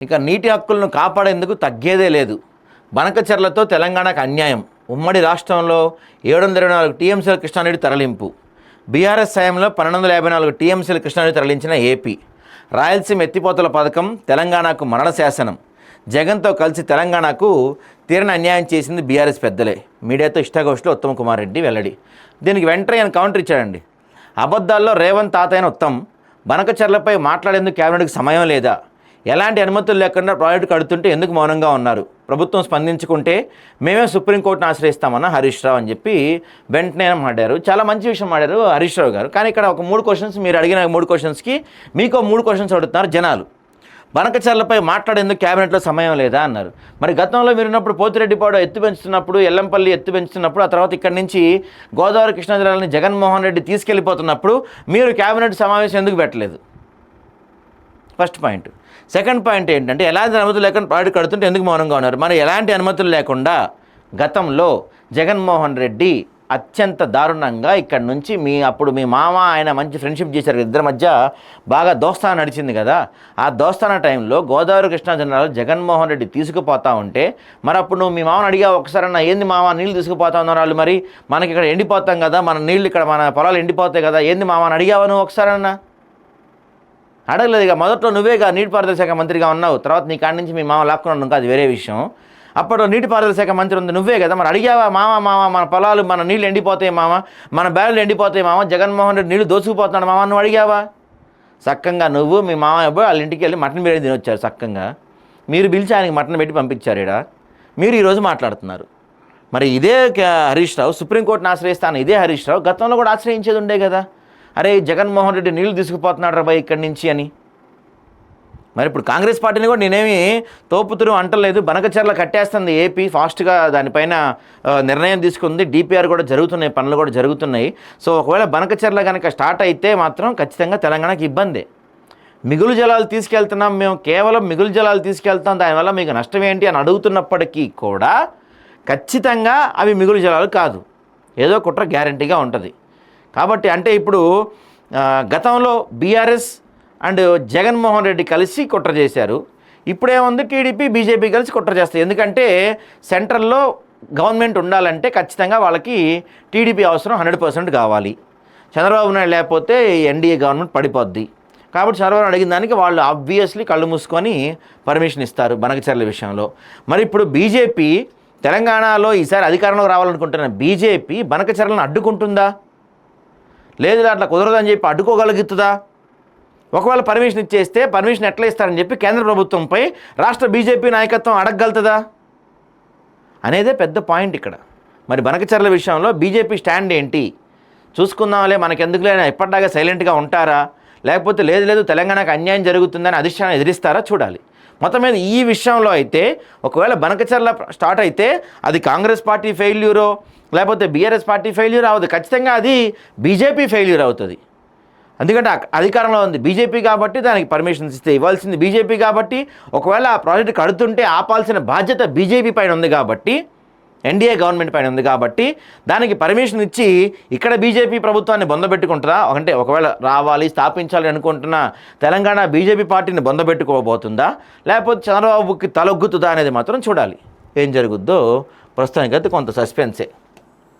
ఇక నీటి హక్కులను కాపాడేందుకు తగ్గేదే లేదు. బనకచెర్లతో తెలంగాణకు అన్యాయం. ఉమ్మడి రాష్ట్రంలో 724 టీఎంసీల కృష్ణానది తరలింపు. బీఆర్ఎస్ సాయంలో 1254 టీఎంసీల కృష్ణానది తరలించిన ఏపీ. రాయలసీమ ఎత్తిపోతల పథకం తెలంగాణకు మరణ శాసనం. జగన్తో కలిసి తెలంగాణకు తీరని అన్యాయం చేసింది బీఆర్ఎస్ పెద్దలే. మీడియాతో ఇష్టాగోష్ఠిలో ఉత్తమ్ కుమార్ రెడ్డి వెల్లడి. దీనికి వెంటనే ఆయన కౌంటర్ ఇచ్చాడండి. అబద్ధాల్లో రేవంత్ తాతయ్యన ఉత్తమ్. బనకచెర్లపై మాట్లాడేందుకు కేబినెట్కి సమయం లేదా? ఎలాంటి అనుమతులు లేకుండా ప్రాజెక్టు కడుతుంటే ఎందుకు మౌనంగా ఉన్నారు? ప్రభుత్వం స్పందించుకుంటే మేమే సుప్రీంకోర్టును ఆశ్రయిస్తామన్న హరీష్ రావు అని చెప్పి వెంటనే మాట్లాడారు. చాలా మంచి విషయం మాట్లాడారు హరీష్ రావు గారు. కానీ ఇక్కడ ఒక 3 క్వశ్చన్స్, మీరు అడిగిన 3 క్వశ్చన్స్కి మీకు 3 క్వశ్చన్స్ అడుగుతున్నారు జనాలు. బనకచెర్లపై మాట్లాడేందుకు క్యాబినెట్లో సమయం లేదా అన్నారు. మరి గతంలో మీరు ఉన్నప్పుడు పోతిరెడ్డిపాడు ఎత్తు పెంచుతున్నప్పుడు, ఎల్లంపల్లి ఎత్తు పెంచుతున్నప్పుడు, ఆ తర్వాత ఇక్కడి నుంచి గోదావరి కృష్ణా జిల్లాలని జగన్మోహన్ రెడ్డి తీసుకెళ్ళిపోతున్నప్పుడు మీరు క్యాబినెట్ సమావేశం ఎందుకు పెట్టలేదు? First point. సెకండ్ పాయింట్ ఏంటంటే ఎలాంటి అనుమతులు లేకుండా ప్రాజెక్టు కడుతుంటే ఎందుకు మౌనంగా ఉన్నారు? మరి ఎలాంటి అనుమతులు లేకుండా గతంలో జగన్మోహన్ రెడ్డి అత్యంత దారుణంగా ఇక్కడ నుంచి అప్పుడు మీ మామ ఆయన మంచి ఫ్రెండ్షిప్ చేశారు, ఇద్దరి మధ్య బాగా దోస్తాన నడిచింది కదా. ఆ దోస్తాన టైంలో గోదావరి కృష్ణా జిల్లాలో జగన్మోహన్ రెడ్డి తీసుకుపోతా ఉంటే మరి అప్పుడు నువ్వు మీ మామని అడిగా ఒకసారన్నా, ఏంది మామ నీళ్ళు తీసుకుపోతా ఉన్నారు వాళ్ళు, మరి మనకి ఇక్కడ ఎండిపోతాం కదా, మన నీళ్ళు ఇక్కడ మన పొలాలు ఎండిపోతాయి కదా, ఏంది మామని అడిగావా నువ్వు ఒకసారన్నా? అడగలేదు. ఇక మొదట్లో నువ్వేగా నీటిపారుదల శాఖ మంత్రిగా ఉన్నావు, తర్వాత నీ కాడి నుంచి మీ మామ లాక్కున్నాను ఇంకా అది వేరే విషయం. అప్పుడు నీటిపారుదల శాఖ మంత్రి ఉంది నువ్వే కదా, మరి అడిగావా మామ మన పొలాలు మన నీళ్ళు ఎండిపోతాయి మామ, మన బ్యారెలు ఎండిపోతాయి మామ, జగన్మోహన్ రెడ్డి నీళ్ళు దోచుకుపోతున్నాడు మామ, నువ్వు అడిగావా? చక్కగా నువ్వు మీ మామ అబ్బాయి వాళ్ళ ఇంటికి వెళ్ళి మటన్ బిర్యానీ తినొచ్చారు చక్కగా. మీరు పిలిచి ఆయనకి మటన్ పెట్టి పంపించారు. ఇక్కడ మీరు ఈరోజు మాట్లాడుతున్నారు. మరి ఇదే హరీష్ రావు సుప్రీంకోర్టును ఆశ్రయిస్తాను, ఇదే హరీష్ రావు గతంలో కూడా ఆశ్రయించేది ఉండే కదా. అరే జగన్మోహన్ రెడ్డి నీళ్ళు తీసుకుపోతున్నాడు రా బాయ్ ఇక్కడి నుంచి అని. మరి ఇప్పుడు కాంగ్రెస్ పార్టీని కూడా నేనేమి తోపుతురు అంటలేదు. బనకచెర్ల కట్టేస్తుంది ఏపీ ఫాస్ట్గా, దానిపైన నిర్ణయం తీసుకుంది. డిపిఆర్ కూడా జరుగుతున్నాయి, పనులు కూడా జరుగుతున్నాయి. సో ఒకవేళ బనకచెర్ల కనుక స్టార్ట్ అయితే మాత్రం ఖచ్చితంగా తెలంగాణకి ఇబ్బందే. మిగులు జలాలు తీసుకెళ్తున్నాం మేము, కేవలం మిగులు జలాలు తీసుకెళ్తాం, దానివల్ల మీకు నష్టం ఏంటి అని అడుగుతున్నప్పటికీ కూడా ఖచ్చితంగా అవి మిగులు జలాలు కాదు, ఏదో కుట్ర గ్యారంటీగా ఉంటుంది. కాబట్టి అంటే ఇప్పుడు గతంలో బీఆర్ఎస్ అండ్ జగన్మోహన్ రెడ్డి కలిసి కుట్ర చేశారు. ఇప్పుడేముంది టీడీపీ బీజేపీ కలిసి కుట్ర చేస్తాయి. ఎందుకంటే సెంట్రల్లో గవర్నమెంట్ ఉండాలంటే ఖచ్చితంగా వాళ్ళకి టీడీపీ అవసరం 100% కావాలి. చంద్రబాబు నాయుడు లేకపోతే ఎన్డీఏ గవర్నమెంట్ పడిపోద్ది. కాబట్టి చంద్రబాబు అడిగిన దానికి వాళ్ళు ఆబ్వియస్లీ కళ్ళు మూసుకొని పర్మిషన్ ఇస్తారు బనకచెర్ల విషయంలో. మరి ఇప్పుడు బీజేపీ తెలంగాణలో ఈసారి అధికారంలోకి రావాలనుకుంటున్న బీజేపీ బనకచెర్లను అడ్డుకుంటుందా? లేదు అట్లా కుదరదని చెప్పి అడ్డుకోగలుగుతుందా? ఒకవేళ పర్మిషన్ ఇచ్చేస్తే పర్మిషన్ ఎట్లా ఇస్తారని చెప్పి కేంద్ర ప్రభుత్వంపై రాష్ట్ర బీజేపీ నాయకత్వం అడగగలుగుతుందా అనేదే పెద్ద పాయింట్ ఇక్కడ. మరి బనకచెర్ల విషయంలో బీజేపీ స్టాండ్ ఏంటి చూసుకుందాంలే, మనకెందుకులే ఎప్పటిలాగా సైలెంట్గా ఉంటారా, లేకపోతే లేదు తెలంగాణకు అన్యాయం జరుగుతుందని అధిష్టానం ఎదిరిస్తారా చూడాలి. మొత్తం మీద ఈ విషయంలో అయితే ఒకవేళ బనకచెర్ల స్టార్ట్ అయితే అది కాంగ్రెస్ పార్టీ ఫెయిల్యూరో లేకపోతే బీఆర్ఎస్ పార్టీ ఫెయిల్యూర్ అవ్వదు, ఖచ్చితంగా అది బీజేపీ ఫెయిల్యూర్ అవుతుంది. ఎందుకంటే అధికారంలో ఉంది బీజేపీ కాబట్టి దానికి పర్మిషన్స్ ఇస్తే ఇవ్వాల్సింది బీజేపీ కాబట్టి, ఒకవేళ ఆ ప్రాజెక్టు కడుతుంటే ఆపాల్సిన బాధ్యత బీజేపీ పైన ఉంది కాబట్టి, ఎన్డీఏ గవర్నమెంట్ పైన ఉంది కాబట్టి దానికి పర్మిషన్ ఇచ్చి ఇక్కడ బీజేపీ ప్రభుత్వాన్ని బొందబెట్టుకుంటుందా? అంటే ఒకవేళ రావాలి స్థాపించాలి అనుకుంటున్న తెలంగాణ బీజేపీ పార్టీని బొందబెట్టుకోబోతుందా, లేకపోతే చంద్రబాబుకి తలొగ్గుతుందా అనేది మాత్రం చూడాలి. ఏం జరుగుద్దో ప్రస్తుతానికైతే కొంత సస్పెన్సే.